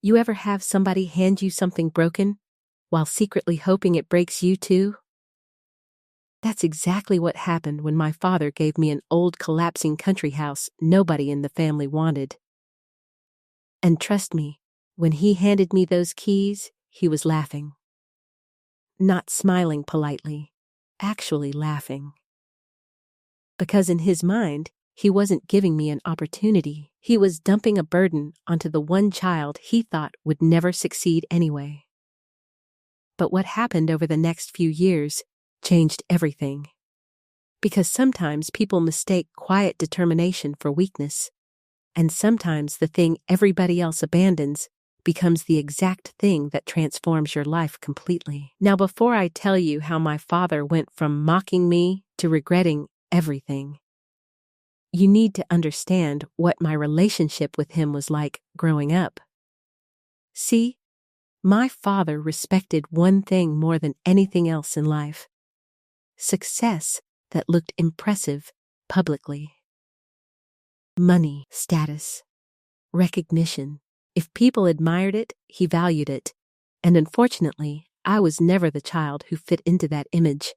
You ever have somebody hand you something broken while secretly hoping it breaks you too? That's exactly what happened when my father gave me an old collapsing country house nobody in the family wanted. And trust me, when he handed me those keys, he was laughing. Not smiling politely, actually laughing. Because in his mind, he wasn't giving me an opportunity. He was dumping a burden onto the one child he thought would never succeed anyway. But what happened over the next few years changed everything. Because sometimes people mistake quiet determination for weakness, and sometimes the thing everybody else abandons becomes the exact thing that transforms your life completely. Now, before I tell you how my father went from mocking me to regretting everything, you need to understand what my relationship with him was like growing up. See, my father respected one thing more than anything else in life: success that looked impressive publicly. Money, status, recognition. If people admired it, he valued it. And unfortunately, I was never the child who fit into that image.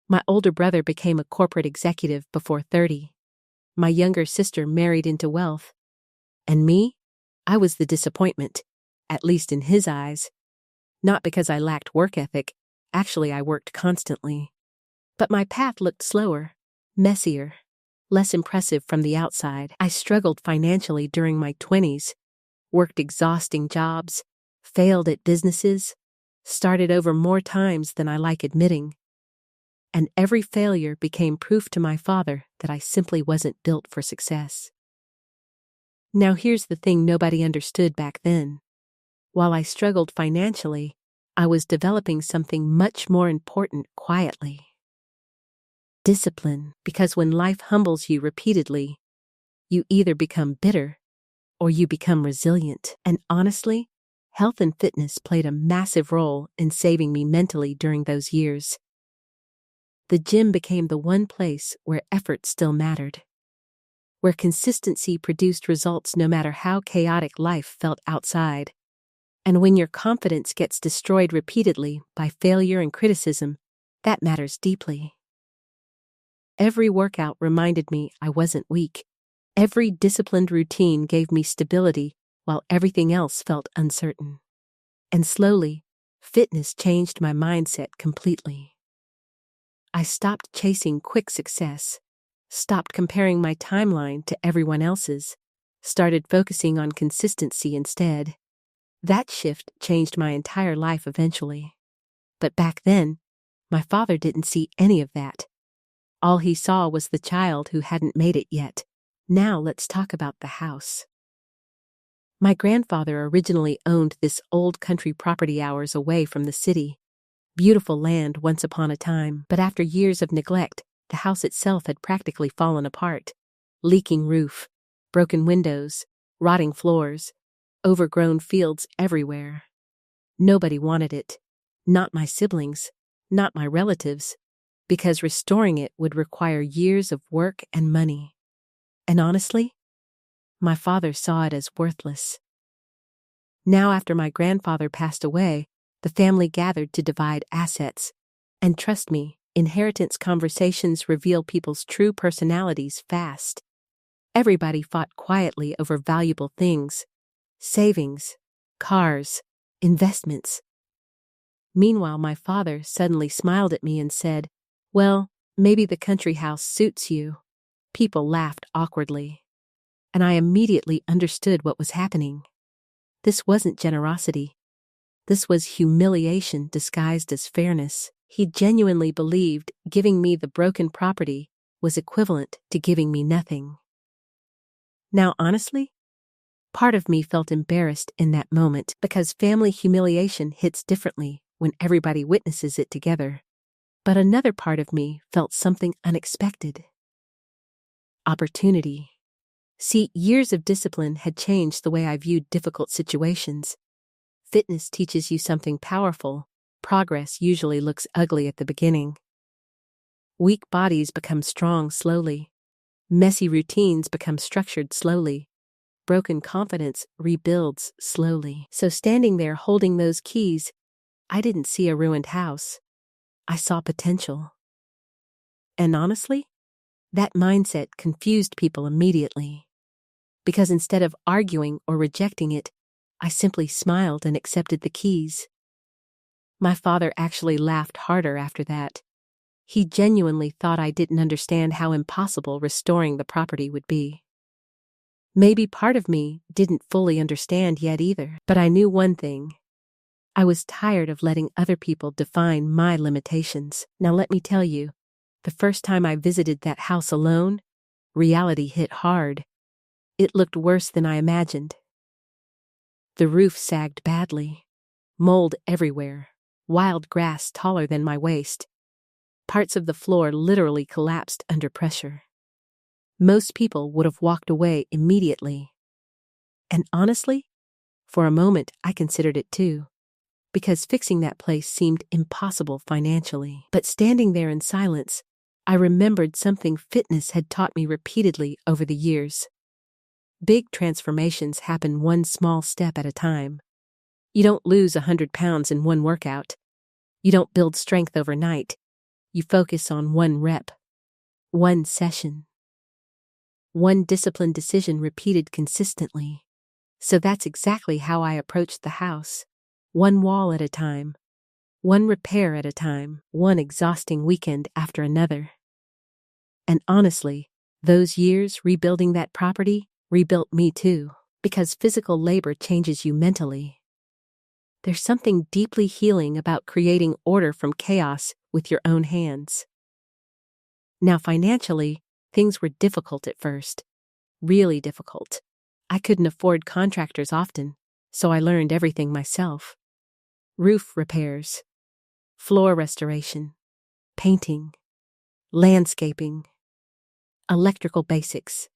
My older brother became a corporate executive before 30. My younger sister married into wealth. And me? I was the disappointment, at least in his eyes. Not because I lacked work ethic. Actually, I worked constantly. But my path looked slower, messier, less impressive from the outside. I struggled financially during my 20s, worked exhausting jobs, failed at businesses, started over more times than I like admitting. And every failure became proof to my father that I simply wasn't built for success. Now here's the thing nobody understood back then. While I struggled financially, I was developing something much more important quietly. Discipline. Because when life humbles you repeatedly, you either become bitter or you become resilient. And honestly, health and fitness played a massive role in saving me mentally during those years. The gym became the one place where effort still mattered, where consistency produced results no matter how chaotic life felt outside. And when your confidence gets destroyed repeatedly by failure and criticism, that matters deeply. Every workout reminded me I wasn't weak. Every disciplined routine gave me stability while everything else felt uncertain. And slowly, fitness changed my mindset completely. I stopped chasing quick success, stopped comparing my timeline to everyone else's, started focusing on consistency instead. That shift changed my entire life eventually. But back then, my father didn't see any of that. All he saw was the child who hadn't made it yet. Now let's talk about the house. My grandfather originally owned this old country property hours away from the city. Beautiful land once upon a time, but after years of neglect, the house itself had practically fallen apart. Leaking roof, broken windows, rotting floors, overgrown fields everywhere. Nobody wanted it. Not my siblings, not my relatives, because restoring it would require years of work and money. And honestly, my father saw it as worthless. Now, after my grandfather passed away, the family gathered to divide assets. And trust me, inheritance conversations reveal people's true personalities fast. Everybody fought quietly over valuable things: savings, cars, investments. Meanwhile, my father suddenly smiled at me and said, "Well, maybe the country house suits you." People laughed awkwardly, and I immediately understood what was happening. This wasn't generosity. This was humiliation disguised as fairness. He genuinely believed giving me the broken property was equivalent to giving me nothing. Now, honestly, part of me felt embarrassed in that moment because family humiliation hits differently when everybody witnesses it together. But another part of me felt something unexpected. Opportunity. See, years of discipline had changed the way I viewed difficult situations. Fitness teaches you something powerful. Progress usually looks ugly at the beginning. Weak bodies become strong slowly. Messy routines become structured slowly. broken confidence rebuilds slowly. So standing there holding those keys, I didn't see a ruined house. I saw potential. And honestly, that mindset confused people immediately. Because instead of arguing or rejecting it, I simply smiled and accepted the keys. My father actually laughed harder after that. He genuinely thought I didn't understand how impossible restoring the property would be. Maybe part of me didn't fully understand yet either, but I knew one thing. I was tired of letting other people define my limitations. Now let me tell you, the first time I visited that house alone, reality hit hard. It looked worse than I imagined. The roof sagged badly, mold everywhere, wild grass taller than my waist. Parts of the floor literally collapsed under pressure. Most people would have walked away immediately. And honestly, for a moment I considered it too, because fixing that place seemed impossible financially. But standing there in silence, I remembered something fitness had taught me repeatedly over the years. Big transformations happen one small step at a time. You don't lose 100 pounds in one workout. You don't build strength overnight. You focus on one rep, one session, one disciplined decision repeated consistently. So that's exactly how I approached the house. One wall at a time, one repair at a time, one exhausting weekend after another. And honestly, those years rebuilding that property rebuilt me too, because physical labor changes you mentally. There's something deeply healing about creating order from chaos with your own hands. Now financially, things were difficult at first. Really difficult. I couldn't afford contractors often, so I learned everything myself. Roof repairs, floor restoration, painting, landscaping, electrical basics,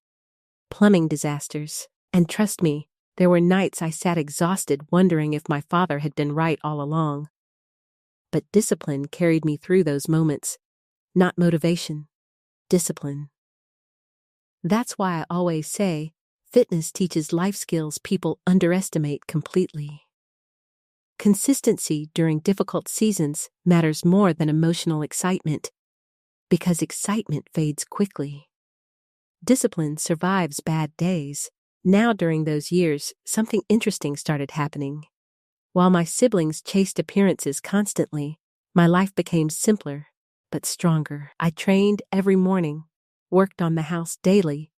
plumbing disasters. And trust me, there were nights I sat exhausted wondering if my father had been right all along. But discipline carried me through those moments. Not motivation, discipline. That's why I always say, fitness teaches life skills people underestimate completely. Consistency during difficult seasons matters more than emotional excitement, because excitement fades quickly. Discipline survives bad days. Now during those years, something interesting started happening. While my siblings chased appearances constantly, my life became simpler, but stronger. I trained every morning, worked on the house daily,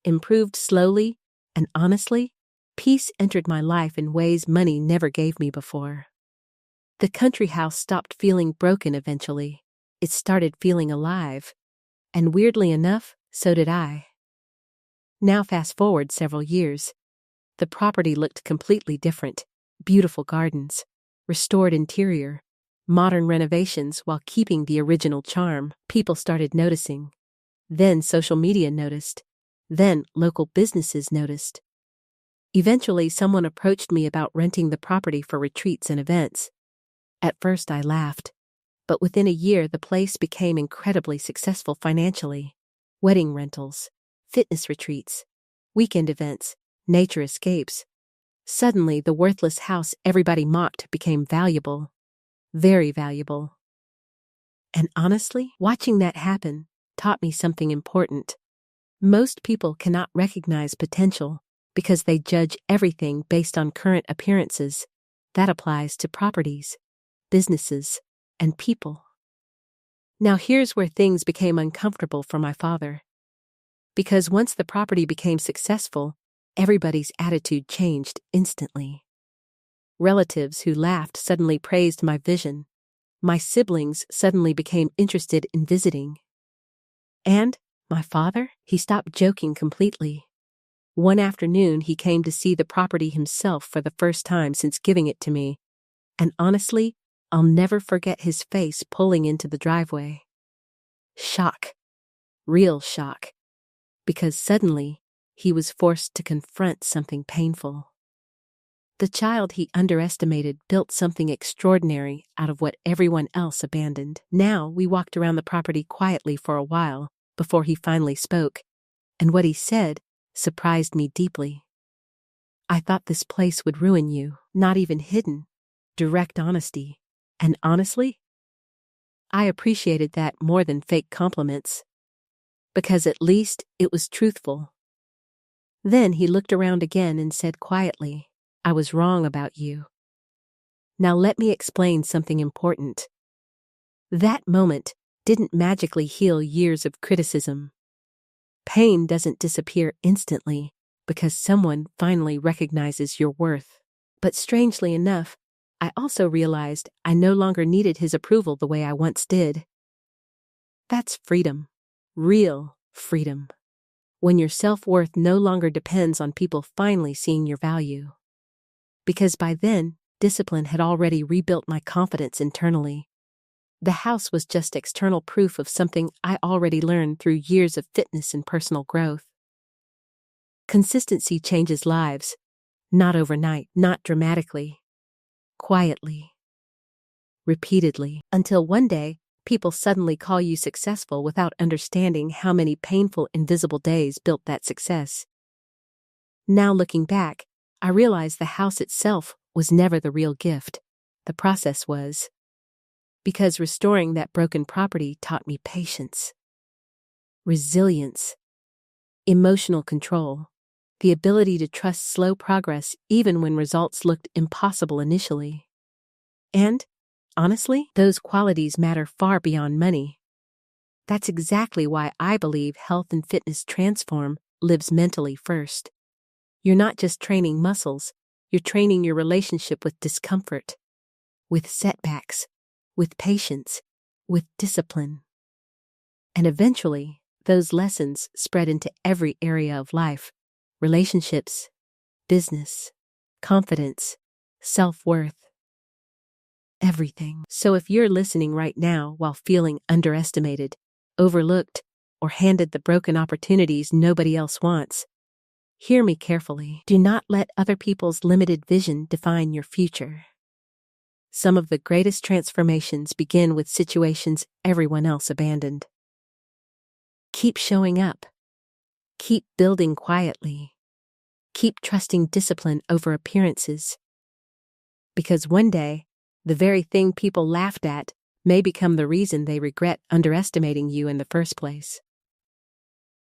improved slowly, and honestly, peace entered my life in ways money never gave me before. The country house stopped feeling broken eventually. It started feeling alive. And weirdly enough, so did I. Now fast forward several years. The property looked completely different. Beautiful gardens, restored interior, modern renovations while keeping the original charm. People started noticing. Then social media noticed. Then local businesses noticed. Eventually, someone approached me about renting the property for retreats and events. At first, I laughed. But within a year, the place became incredibly successful financially. Wedding rentals, fitness retreats, weekend events, nature escapes. Suddenly, the worthless house everybody mocked became valuable. Very valuable. And honestly, watching that happen taught me something important. Most people cannot recognize potential because they judge everything based on current appearances. That applies to properties, businesses, and people. Now here's where things became uncomfortable for my father. Because once the property became successful, everybody's attitude changed instantly. Relatives who laughed suddenly praised my vision. My siblings suddenly became interested in visiting. And my father, he stopped joking completely. One afternoon, he came to see the property himself for the first time since giving it to me. And honestly, I'll never forget his face pulling into the driveway. Shock. Real shock. Because suddenly, he was forced to confront something painful. The child he underestimated built something extraordinary out of what everyone else abandoned. Now, we walked around the property quietly for a while before he finally spoke, and what he said surprised me deeply. I thought this place would ruin you, not even hidden. Direct honesty. And honestly, I appreciated that more than fake compliments. Because at least it was truthful. Then he looked around again and said quietly, I was wrong about you. Now let me explain something important. That moment didn't magically heal years of criticism. Pain doesn't disappear instantly because someone finally recognizes your worth. But strangely enough, I also realized I no longer needed his approval the way I once did. That's freedom. Real freedom. When your self-worth no longer depends on people finally seeing your value. Because by then, discipline had already rebuilt my confidence internally. The house was just external proof of something I already learned through years of fitness and personal growth. Consistency changes lives, not overnight, not dramatically, quietly, repeatedly, until one day, people suddenly call you successful without understanding how many painful, invisible days built that success. Now looking back, I realize the house itself was never the real gift. The process was. Because restoring that broken property taught me patience, resilience, emotional control, the ability to trust slow progress even when results looked impossible initially. And, honestly, those qualities matter far beyond money. That's exactly why I believe health and fitness transform lives mentally first. You're not just training muscles, you're training your relationship with discomfort, with setbacks, with patience, with discipline. And eventually, those lessons spread into every area of life: relationships, business, confidence, self-worth, everything. So if you're listening right now while feeling underestimated, overlooked, or handed the broken opportunities nobody else wants, hear me carefully. Do not let other people's limited vision define your future. Some of the greatest transformations begin with situations everyone else abandoned. Keep showing up. Keep building quietly. Keep trusting discipline over appearances. Because one day, the very thing people laughed at may become the reason they regret underestimating you in the first place.